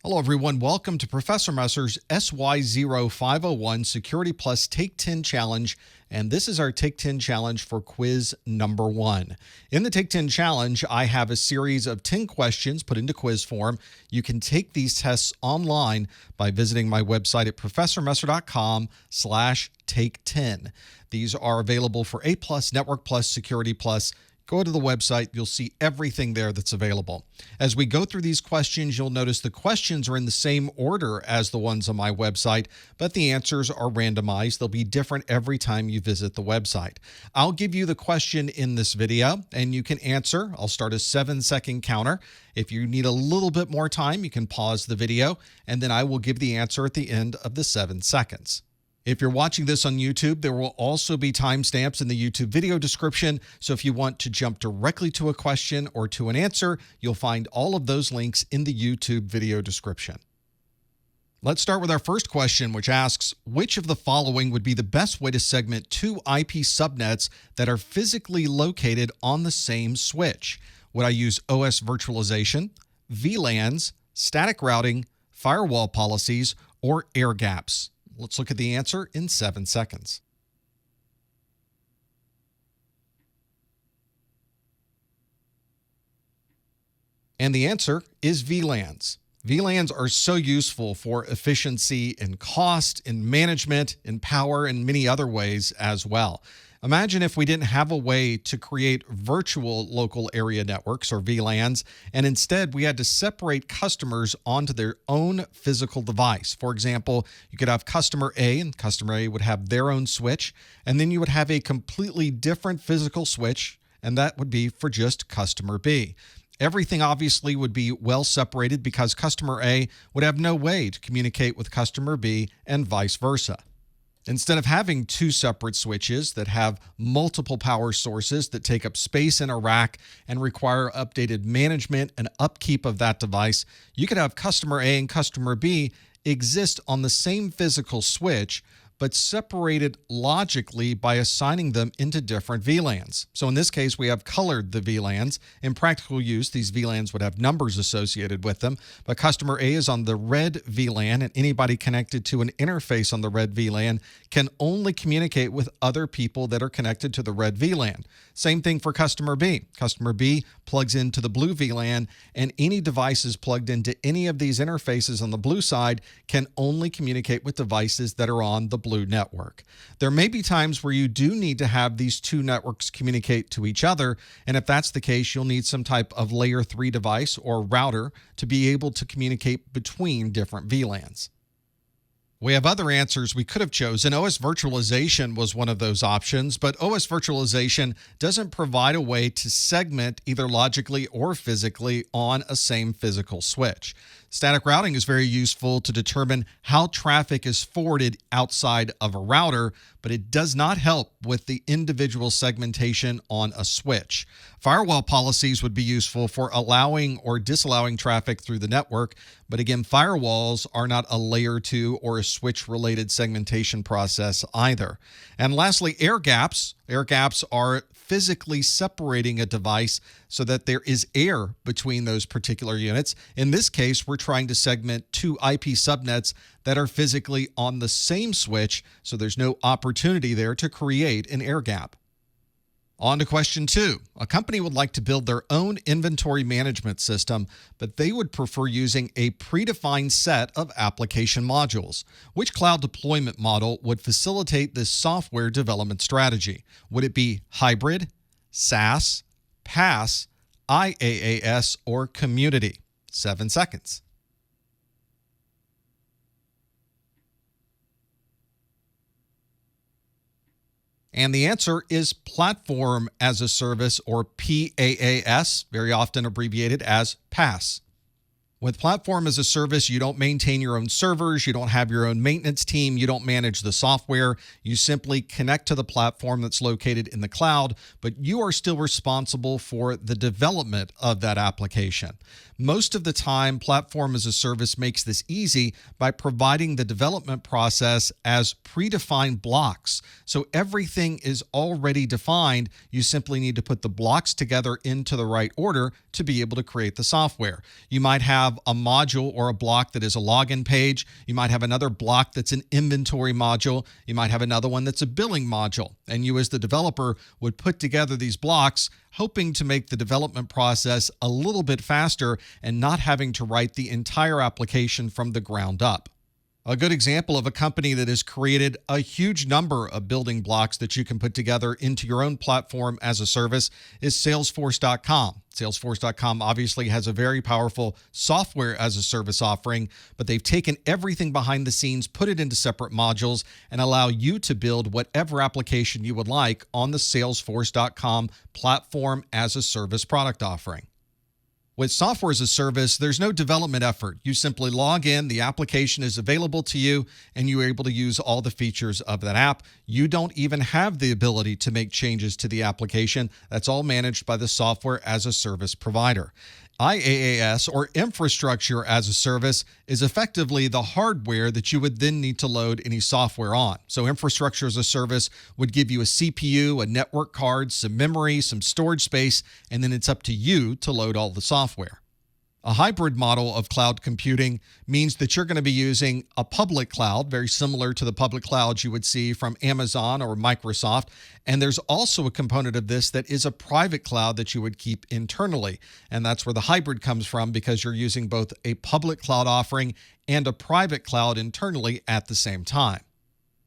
Hello, everyone. Welcome to Professor Messer's SY0-501 Security Plus Take 10 Challenge. And this is our Take 10 Challenge for quiz number 1. In the Take 10 Challenge, I have a series of 10 questions put into quiz form. You can take these tests online by visiting my website at professormesser.com/take10. These are available for A+, Network Plus, Security Plus. Go to the website, you'll see everything there that's available. As we go through these questions, you'll notice the questions are in the same order as the ones on my website, but the answers are randomized. They'll be different every time you visit the website. I'll give you the question in this video, and you can answer. I'll start a 7-second counter. If you need a little bit more time, you can pause the video, and then I will give the answer at the end of the 7 seconds. If you're watching this on YouTube, there will also be timestamps in the YouTube video description. So if you want to jump directly to a question or to an answer, you'll find all of those links in the YouTube video description. Let's start with our first question, which asks, which of the following would be the best way to segment two IP subnets that are physically located on the same switch? Would I use OS virtualization, VLANs, static routing, firewall policies, or air gaps? Let's look at the answer in 7 seconds. And the answer is VLANs. VLANs are so useful for efficiency in cost, in management, in power, and many other ways as well. Imagine if we didn't have a way to create virtual local area networks, or VLANs, and instead we had to separate customers onto their own physical device. For example, you could have customer A, and customer A would have their own switch, and then you would have a completely different physical switch, and that would be for just customer B. Everything obviously would be well separated because customer A would have no way to communicate with customer B and vice versa. Instead of having two separate switches that have multiple power sources that take up space in a rack and require updated management and upkeep of that device, you could have customer A and customer B exist on the same physical switch, but separated logically by assigning them into different VLANs. So in this case, we have colored the VLANs. In practical use, these VLANs would have numbers associated with them, but customer A is on the red VLAN, and anybody connected to an interface on the red VLAN can only communicate with other people that are connected to the red VLAN. Same thing for customer B. Customer B plugs into the blue VLAN, and any devices plugged into any of these interfaces on the blue side can only communicate with devices that are on the blue network. There may be times where you do need to have these two networks communicate to each other, and if that's the case, you'll need some type of layer 3 device or router to be able to communicate between different VLANs. We have other answers we could have chosen. OS virtualization was one of those options, but OS virtualization doesn't provide a way to segment either logically or physically on a same physical switch. Static routing is very useful to determine how traffic is forwarded outside of a router, but it does not help with the individual segmentation on a switch. Firewall policies would be useful for allowing or disallowing traffic through the network, but again, firewalls are not a layer 2 or a switch-related segmentation process either. And lastly, air gaps. Air gaps are physically separating a device so that there is air between those particular units. In this case, we're trying to segment two IP subnets that are physically on the same switch, so there's no opportunity there to create an air gap. On to question 2. A company would like to build their own inventory management system, but they would prefer using a predefined set of application modules. Which cloud deployment model would facilitate this software development strategy? Would it be hybrid, SaaS, PaaS, IaaS, or community? 7 seconds. And the answer is Platform as a Service, or PaaS, very often abbreviated as PaaS. With Platform as a Service, you don't maintain your own servers, you don't have your own maintenance team, you don't manage the software. You simply connect to the platform that's located in the cloud, but you are still responsible for the development of that application. Most of the time, Platform as a Service makes this easy by providing the development process as predefined blocks. So everything is already defined. You simply need to put the blocks together into the right order to be able to create the software. You might have a module or a block that is a login page. You might have another block that's an inventory module. You might have another one that's a billing module. And you, as the developer, would put together these blocks, hoping to make the development process a little bit faster and not having to write the entire application from the ground up. A good example of a company that has created a huge number of building blocks that you can put together into your own platform as a service is Salesforce.com. Salesforce.com obviously has a very powerful software as a service offering, but they've taken everything behind the scenes, put it into separate modules, and allow you to build whatever application you would like on the Salesforce.com platform as a service product offering. With software as a service, there's no development effort. You simply log in, the application is available to you, and you're able to use all the features of that app. You don't even have the ability to make changes to the application. That's all managed by the software as a service provider. IaaS, or infrastructure as a service, is effectively the hardware that you would then need to load any software on. So infrastructure as a service would give you a CPU, a network card, some memory, some storage space, and then it's up to you to load all the software. A hybrid model of cloud computing means that you're going to be using a public cloud, very similar to the public clouds you would see from Amazon or Microsoft. And there's also a component of this that is a private cloud that you would keep internally. And that's where the hybrid comes from, because you're using both a public cloud offering and a private cloud internally at the same time.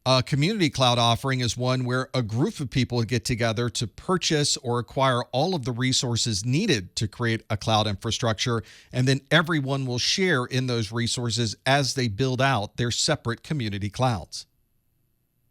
A community cloud offering is one where a group of people get together to purchase or acquire all of the resources needed to create a cloud infrastructure, and then everyone will share in those resources as they build out their separate community clouds.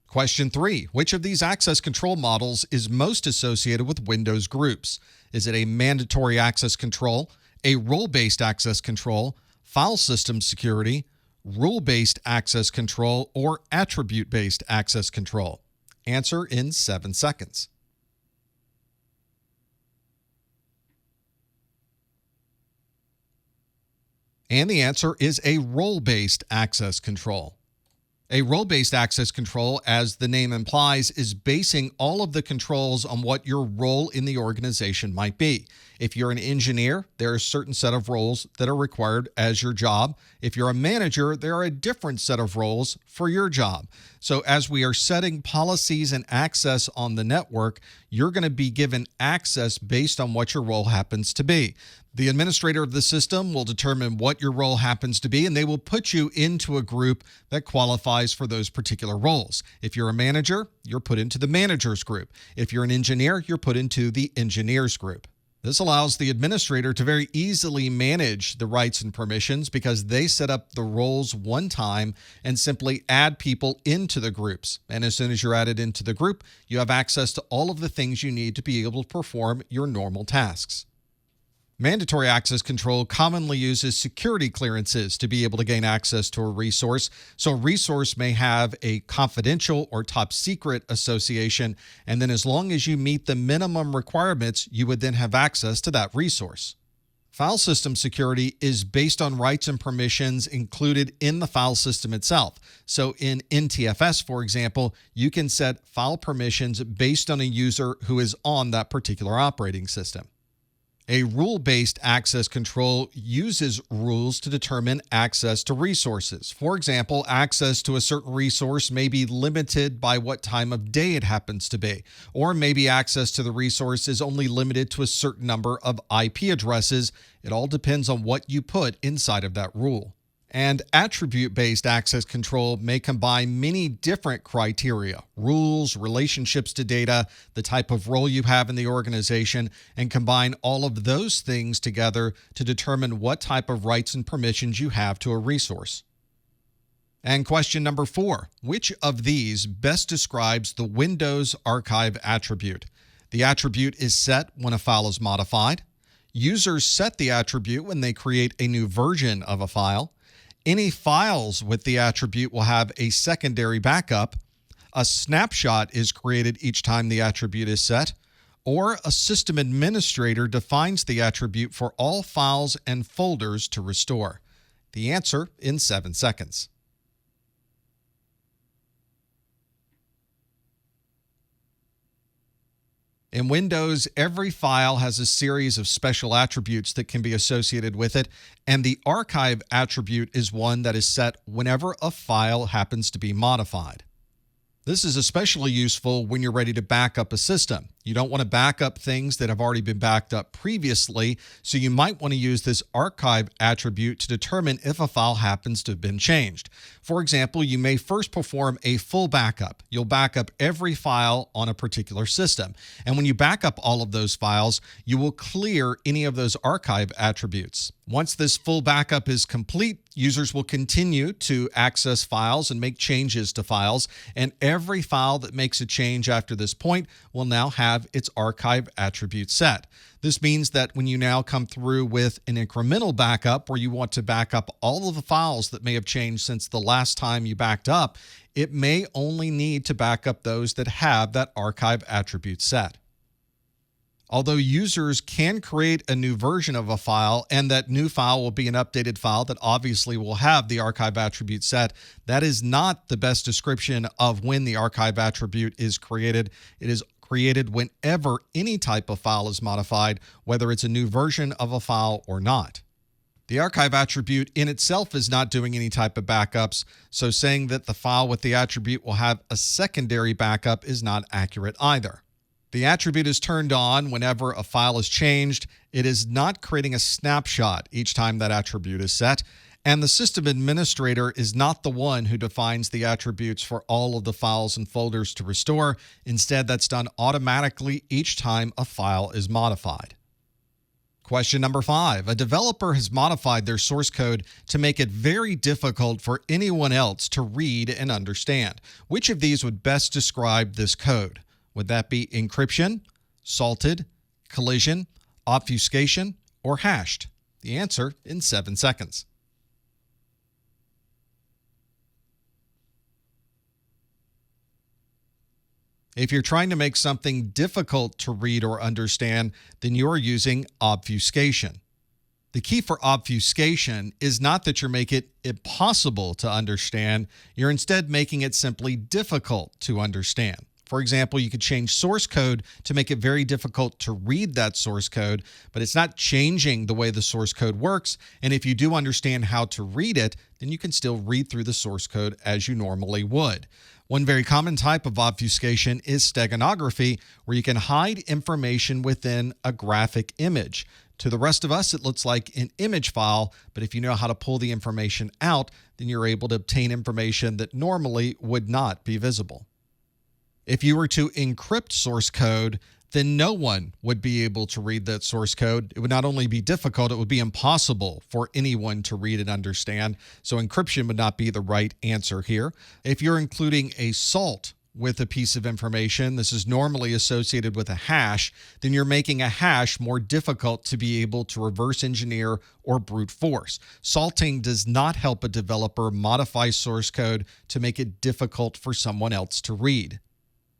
Question 3. Which of these access control models is most associated with Windows groups? Is it a mandatory access control, a role-based access control, file system security, rule-based access control, or attribute-based access control? Answer in 7 seconds. And the answer is a role-based access control. A role-based access control, as the name implies, is basing all of the controls on what your role in the organization might be. If you're an engineer, there are a certain set of roles that are required as your job. If you're a manager, there are a different set of roles for your job. So as we are setting policies and access on the network, you're going to be given access based on what your role happens to be. The administrator of the system will determine what your role happens to be, and they will put you into a group that qualifies for those particular roles. If you're a manager, you're put into the managers group. If you're an engineer, you're put into the engineers group. This allows the administrator to very easily manage the rights and permissions because they set up the roles one time and simply add people into the groups. And as soon as you're added into the group, you have access to all of the things you need to be able to perform your normal tasks. Mandatory access control commonly uses security clearances to be able to gain access to a resource. So a resource may have a confidential or top secret association, and then as long as you meet the minimum requirements, you would then have access to that resource. File system security is based on rights and permissions included in the file system itself. So in NTFS, for example, you can set file permissions based on a user who is on that particular operating system. A rule-based access control uses rules to determine access to resources. For example, access to a certain resource may be limited by what time of day it happens to be, or maybe access to the resource is only limited to a certain number of IP addresses. It all depends on what you put inside of that rule. And attribute-based access control may combine many different criteria, rules, relationships to data, the type of role you have in the organization, and combine all of those things together to determine what type of rights and permissions you have to a resource. And question number 4, which of these best describes the Windows archive attribute? The attribute is set when a file is modified. Users set the attribute when they create a new version of a file. Any files with the attribute will have a secondary backup. A snapshot is created each time the attribute is set, or a system administrator defines the attribute for all files and folders to restore? The answer in 7 seconds. In Windows, every file has a series of special attributes that can be associated with it, and the archive attribute is one that is set whenever a file happens to be modified. This is especially useful when you're ready to back up a system. You don't want to back up things that have already been backed up previously, so you might want to use this archive attribute to determine if a file happens to have been changed. For example, you may first perform a full backup. You'll back up every file on a particular system. And when you back up all of those files, you will clear any of those archive attributes. Once this full backup is complete, users will continue to access files and make changes to files, and every file that makes a change after this point will now have its archive attribute set. This means that when you now come through with an incremental backup where you want to back up all of the files that may have changed since the last time you backed up, it may only need to back up those that have that archive attribute set. Although users can create a new version of a file, and that new file will be an updated file that obviously will have the archive attribute set, that is not the best description of when the archive attribute is created. It is created whenever any type of file is modified, whether it's a new version of a file or not. The archive attribute in itself is not doing any type of backups, so saying that the file with the attribute will have a secondary backup is not accurate either. The attribute is turned on whenever a file is changed. It is not creating a snapshot each time that attribute is set. And the system administrator is not the one who defines the attributes for all of the files and folders to restore. Instead, that's done automatically each time a file is modified. Question number 5. A developer has modified their source code to make it very difficult for anyone else to read and understand. Which of these would best describe this code? Would that be encryption, salted, collision, obfuscation, or hashed? The answer in 7 seconds. If you're trying to make something difficult to read or understand, then you're using obfuscation. The key for obfuscation is not that you're making it impossible to understand, you're instead making it simply difficult to understand. For example, you could change source code to make it very difficult to read that source code, but it's not changing the way the source code works. And if you do understand how to read it, then you can still read through the source code as you normally would. One very common type of obfuscation is steganography, where you can hide information within a graphic image. To the rest of us, it looks like an image file, but if you know how to pull the information out, then you're able to obtain information that normally would not be visible. If you were to encrypt source code, then no one would be able to read that source code. It would not only be difficult, it would be impossible for anyone to read and understand. So encryption would not be the right answer here. If you're including a salt with a piece of information, this is normally associated with a hash, then you're making a hash more difficult to be able to reverse engineer or brute force. Salting does not help a developer modify source code to make it difficult for someone else to read.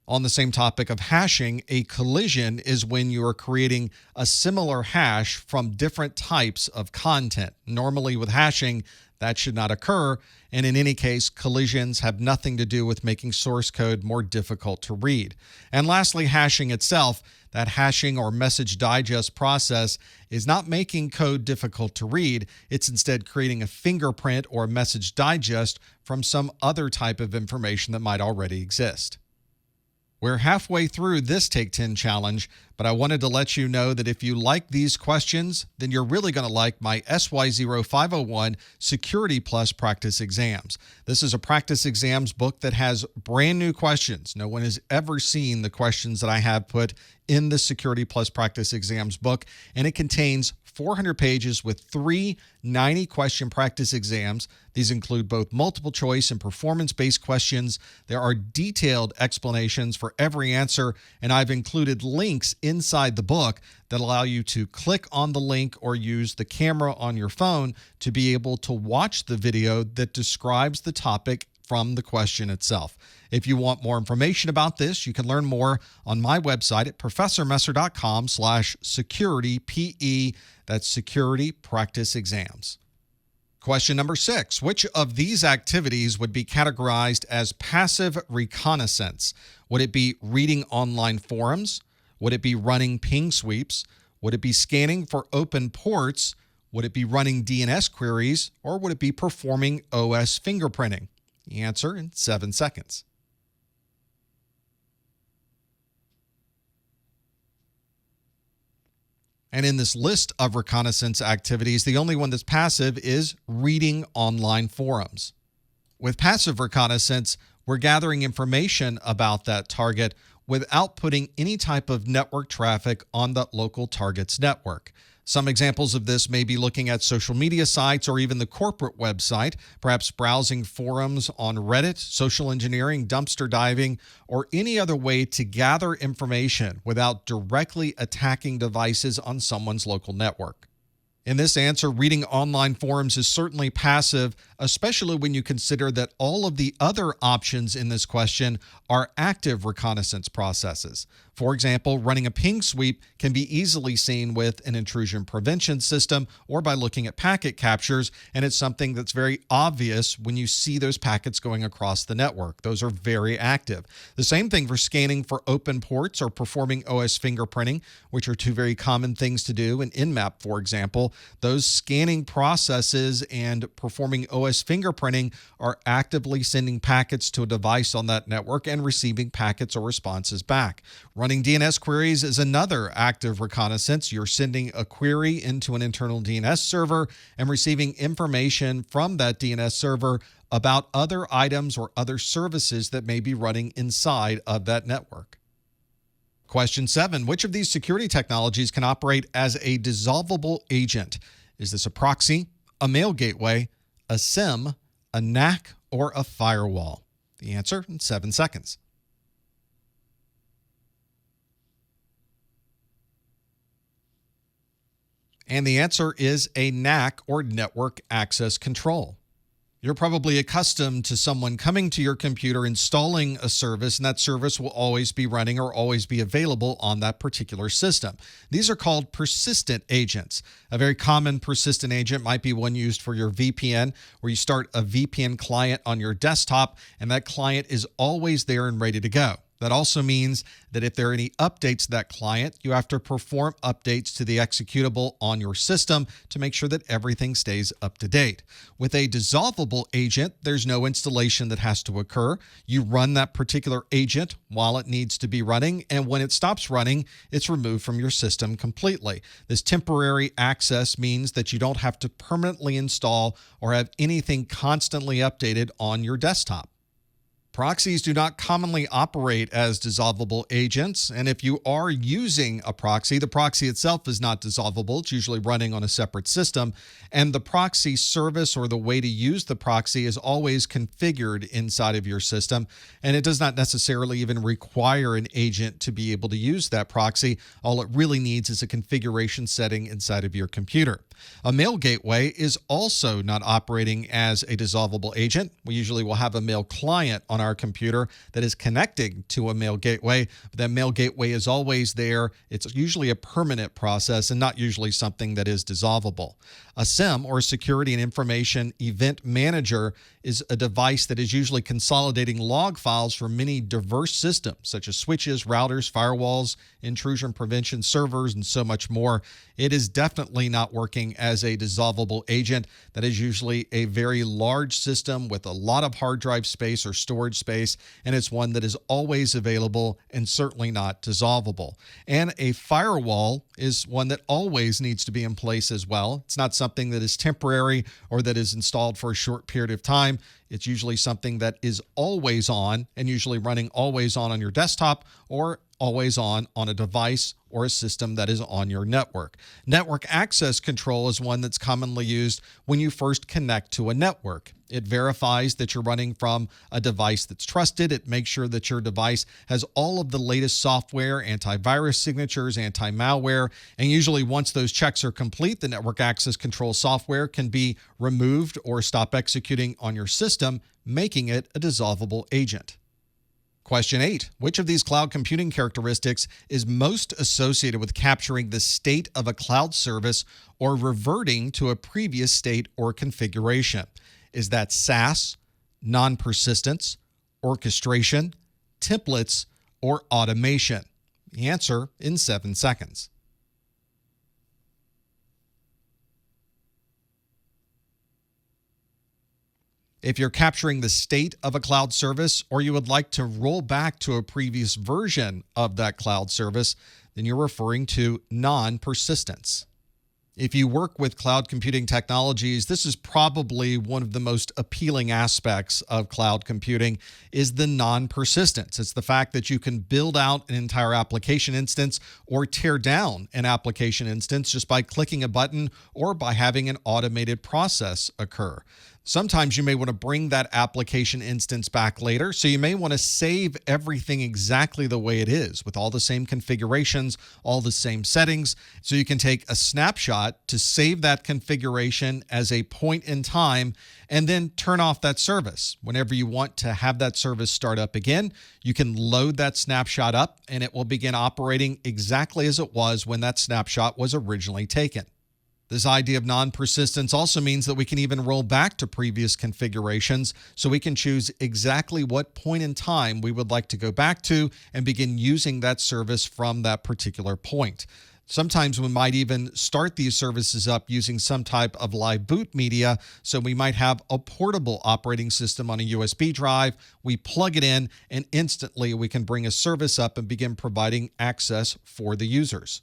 On the same topic of hashing, a collision is when you are creating a similar hash from different types of content. Normally with hashing, that should not occur, and in any case, collisions have nothing to do with making source code more difficult to read. And lastly, hashing itself, that hashing or message digest process is not making code difficult to read, it's instead creating a fingerprint or a message digest from some other type of information that might already exist. We're halfway through this Take 10 challenge, but I wanted to let you know that if you like these questions, then you're really going to like my SY0-501 Security Plus Practice Exams. This is a practice exams book that has brand new questions. No one has ever seen the questions that I have put in the Security Plus Practice Exams book, and it contains 400 pages with 3 90-question practice exams. These include both multiple choice and performance-based questions. There are detailed explanations for every answer, and I've included links inside the book that allow you to click on the link or use the camera on your phone to be able to watch the video that describes the topic from the question itself. If you want more information about this, you can learn more on my website at professormesser.com/securitype. That's security practice exams. Question number 6. Which of these activities would be categorized as passive reconnaissance? Would it be reading online forums? Would it be running ping sweeps? Would it be scanning for open ports? Would it be running DNS queries? Or would it be performing OS fingerprinting? The answer in 7 seconds. And in this list of reconnaissance activities, the only one that's passive is reading online forums. With passive reconnaissance, we're gathering information about that target without putting any type of network traffic on that local target's network. Some examples of this may be looking at social media sites or even the corporate website, perhaps browsing forums on Reddit, social engineering, dumpster diving, or any other way to gather information without directly attacking devices on someone's local network. In this answer, reading online forums is certainly passive, especially when you consider that all of the other options in this question are active reconnaissance processes. For example, running a ping sweep can be easily seen with an intrusion prevention system or by looking at packet captures, and it's something that's very obvious when you see those packets going across the network. Those are very active. The same thing for scanning for open ports or performing OS fingerprinting, which are two very common things to do in Nmap, for example. Those scanning processes and performing OS fingerprinting are actively sending packets to a device on that network and receiving packets or responses back. Running DNS queries is another active reconnaissance. You're sending a query into an internal DNS server and receiving information from that DNS server about other items or other services that may be running inside of that network. Question 7. Which of these security technologies can operate as a dissolvable agent? Is this a proxy, a mail gateway, a SIM, a NAC, or a firewall? The answer in 7 seconds. And the answer is a NAC, or network access control. You're probably accustomed to someone coming to your computer, installing a service, and that service will always be running or always be available on that particular system. These are called persistent agents. A very common persistent agent might be one used for your VPN, where you start a VPN client on your desktop, and that client is always there and ready to go. That also means that if there are any updates to that client, you have to perform updates to the executable on your system to make sure that everything stays up to date. With a dissolvable agent, there's no installation that has to occur. You run that particular agent while it needs to be running, and when it stops running, it's removed from your system completely. This temporary access means that you don't have to permanently install or have anything constantly updated on your desktop. Proxies do not commonly operate as dissolvable agents, and if you are using a proxy, the proxy itself is not dissolvable. It's usually running on a separate system, and the proxy service or the way to use the proxy is always configured inside of your system, and it does not necessarily even require an agent to be able to use that proxy. All it really needs is a configuration setting inside of your computer. A mail gateway is also not operating as a dissolvable agent. We usually will have a mail client on our computer that is connecting to a mail gateway. That mail gateway is always there. It's usually a permanent process and not usually something that is dissolvable. A SIM, or Security and Information Event Manager, is a device that is usually consolidating log files from many diverse systems, such as switches, routers, firewalls, intrusion prevention servers, and so much more. It is definitely not working as a dissolvable agent. That is usually a very large system with a lot of hard drive space or storage space, and it's one that is always available and certainly not dissolvable. And a firewall is one that always needs to be in place as well. It's not something that is temporary or that is installed for a short period of time. It's usually something that is always on and usually running always on your desktop or always on a device or a system that is on your network. Network access control is one that's commonly used when you first connect to a network. It verifies that you're running from a device that's trusted. It makes sure that your device has all of the latest software, antivirus signatures, anti-malware, and usually once those checks are complete, the network access control software can be removed or stop executing on your system, making it a dissolvable agent. Question 8. Which of these cloud computing characteristics is most associated with capturing the state of a cloud service or reverting to a previous state or configuration? Is that SaaS, non-persistence, orchestration, templates, or automation? The answer in 7 seconds. If you're capturing the state of a cloud service or you would like to roll back to a previous version of that cloud service, then you're referring to non-persistence. If you work with cloud computing technologies, this is probably one of the most appealing aspects of cloud computing is the non-persistence. It's the fact that you can build out an entire application instance or tear down an application instance just by clicking a button or by having an automated process occur. Sometimes you may want to bring that application instance back later, so you may want to save everything exactly the way it is with all the same configurations, all the same settings, so you can take a snapshot to save that configuration as a point in time and then turn off that service. Whenever you want to have that service start up again, you can load that snapshot up and it will begin operating exactly as it was when that snapshot was originally taken. This idea of non-persistence also means that we can even roll back to previous configurations, so we can choose exactly what point in time we would like to go back to and begin using that service from that particular point. Sometimes we might even start these services up using some type of live boot media, so we might have a portable operating system on a USB drive. We plug it in, and instantly we can bring a service up and begin providing access for the users.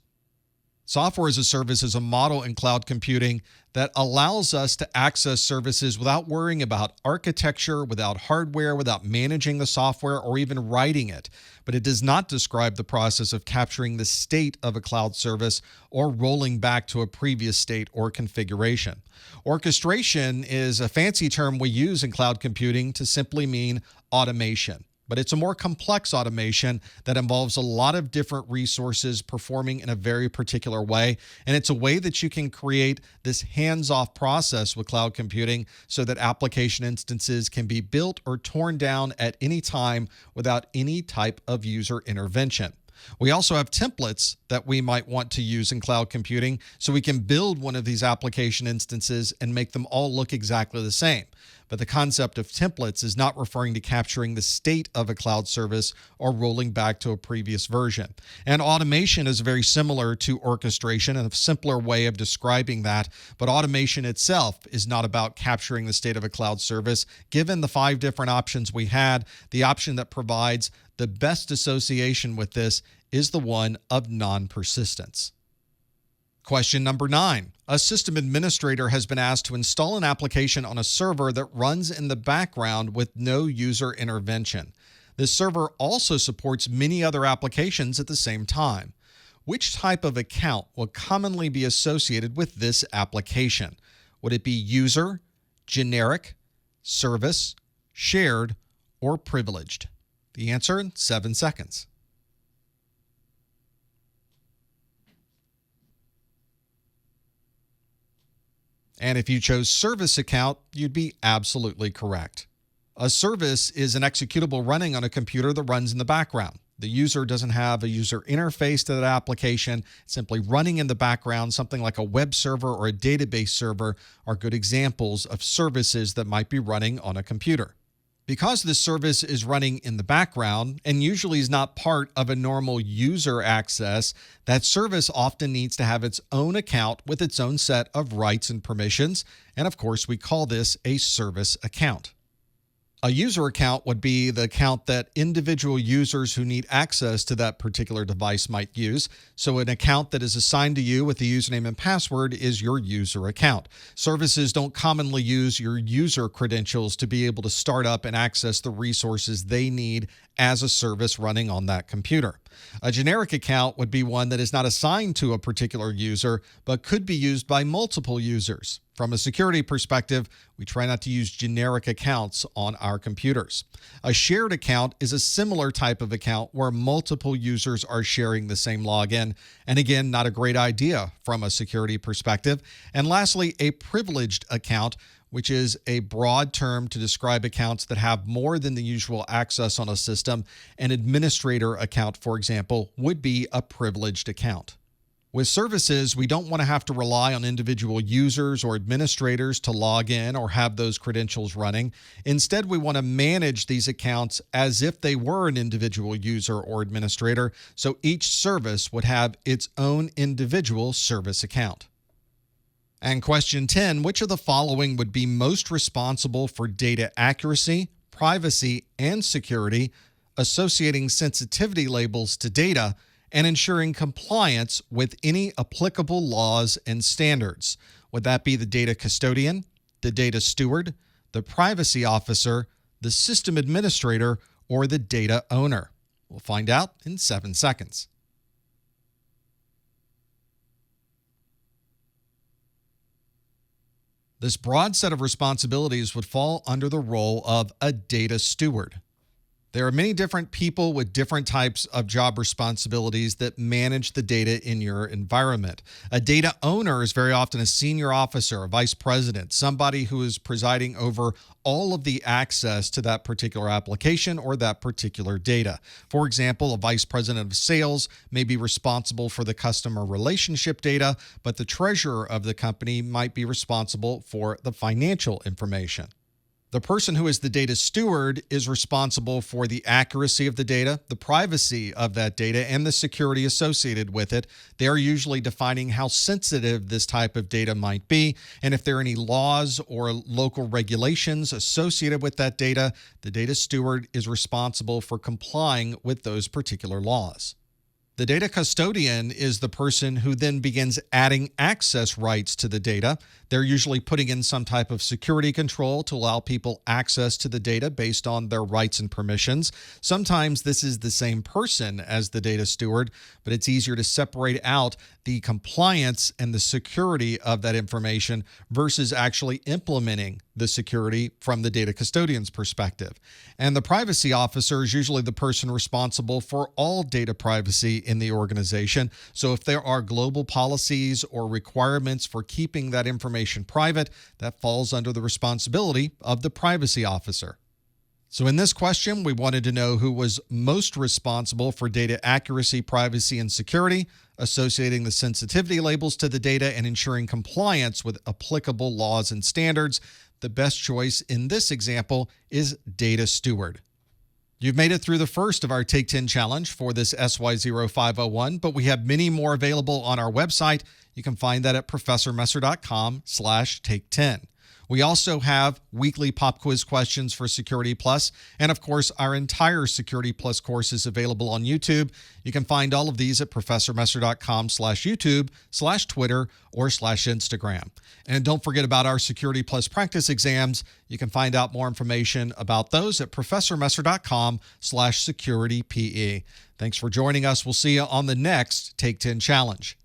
Software as a service is a model in cloud computing that allows us to access services without worrying about architecture, without hardware, without managing the software, or even writing it. But it does not describe the process of capturing the state of a cloud service or rolling back to a previous state or configuration. Orchestration is a fancy term we use in cloud computing to simply mean automation. But it's a more complex automation that involves a lot of different resources performing in a very particular way. And it's a way that you can create this hands-off process with cloud computing so that application instances can be built or torn down at any time without any type of user intervention. We also have templates that we might want to use in cloud computing so we can build one of these application instances and make them all look exactly the same. But the concept of templates is not referring to capturing the state of a cloud service or rolling back to a previous version. And automation is very similar to orchestration and a simpler way of describing that. But automation itself is not about capturing the state of a cloud service. Given the 5 different options we had, the option that provides the best association with this is the one of non-persistence. Question number 9. A system administrator has been asked to install an application on a server that runs in the background with no user intervention. This server also supports many other applications at the same time. Which type of account will commonly be associated with this application? Would it be user, generic, service, shared, or privileged? The answer in 7 seconds. And if you chose service account, you'd be absolutely correct. A service is an executable running on a computer that runs in the background. The user doesn't have a user interface to that application. It's simply running in the background. Something like a web server or a database server are good examples of services that might be running on a computer. Because this service is running in the background and usually is not part of a normal user access, that service often needs to have its own account with its own set of rights and permissions. And of course, we call this a service account. A user account would be the account that individual users who need access to that particular device might use. So an account that is assigned to you with the username and password is your user account. Services don't commonly use your user credentials to be able to start up and access the resources they need as a service running on that computer. A generic account would be one that is not assigned to a particular user, but could be used by multiple users. From a security perspective, we try not to use generic accounts on our computers. A shared account is a similar type of account where multiple users are sharing the same login, and again, not a great idea from a security perspective. And lastly, a privileged account, which is a broad term to describe accounts that have more than the usual access on a system. An administrator account, for example, would be a privileged account. With services, we don't want to have to rely on individual users or administrators to log in or have those credentials running. Instead, we want to manage these accounts as if they were an individual user or administrator, so each service would have its own individual service account. And question 10, which of the following would be most responsible for data accuracy, privacy, and security, associating sensitivity labels to data, and ensuring compliance with any applicable laws and standards? Would that be the data custodian, the data steward, the privacy officer, the system administrator, or the data owner? We'll find out in 7 seconds. This broad set of responsibilities would fall under the role of a data steward. There are many different people with different types of job responsibilities that manage the data in your environment. A data owner is very often a senior officer, a vice president, somebody who is presiding over all of the access to that particular application or that particular data. For example, a vice president of sales may be responsible for the customer relationship data, but the treasurer of the company might be responsible for the financial information. The person who is the data steward is responsible for the accuracy of the data, the privacy of that data, and the security associated with it. They are usually defining how sensitive this type of data might be, and if there are any laws or local regulations associated with that data, the data steward is responsible for complying with those particular laws. The data custodian is the person who then begins adding access rights to the data. They're usually putting in some type of security control to allow people access to the data based on their rights and permissions. Sometimes this is the same person as the data steward, but it's easier to separate out the compliance and the security of that information versus actually implementing the security from the data custodian's perspective. And the privacy officer is usually the person responsible for all data privacy in the organization. So if there are global policies or requirements for keeping that information private, that falls under the responsibility of the privacy officer. So in this question, we wanted to know who was most responsible for data accuracy, privacy, and security, associating the sensitivity labels to the data and ensuring compliance with applicable laws and standards. The best choice in this example is data steward. You've made it through the first of our Take 10 challenge for this SY0-501, but we have many more available on our website. You can find that at professormesser.com/take10. We also have weekly pop quiz questions for Security Plus, and of course, our entire Security Plus course is available on YouTube. You can find all of these at professormesser.com/YouTube/Twitter or /Instagram. And don't forget about our Security Plus practice exams. You can find out more information about those at professormesser.com/securitype. Thanks for joining us. We'll see you on the next Take 10 challenge.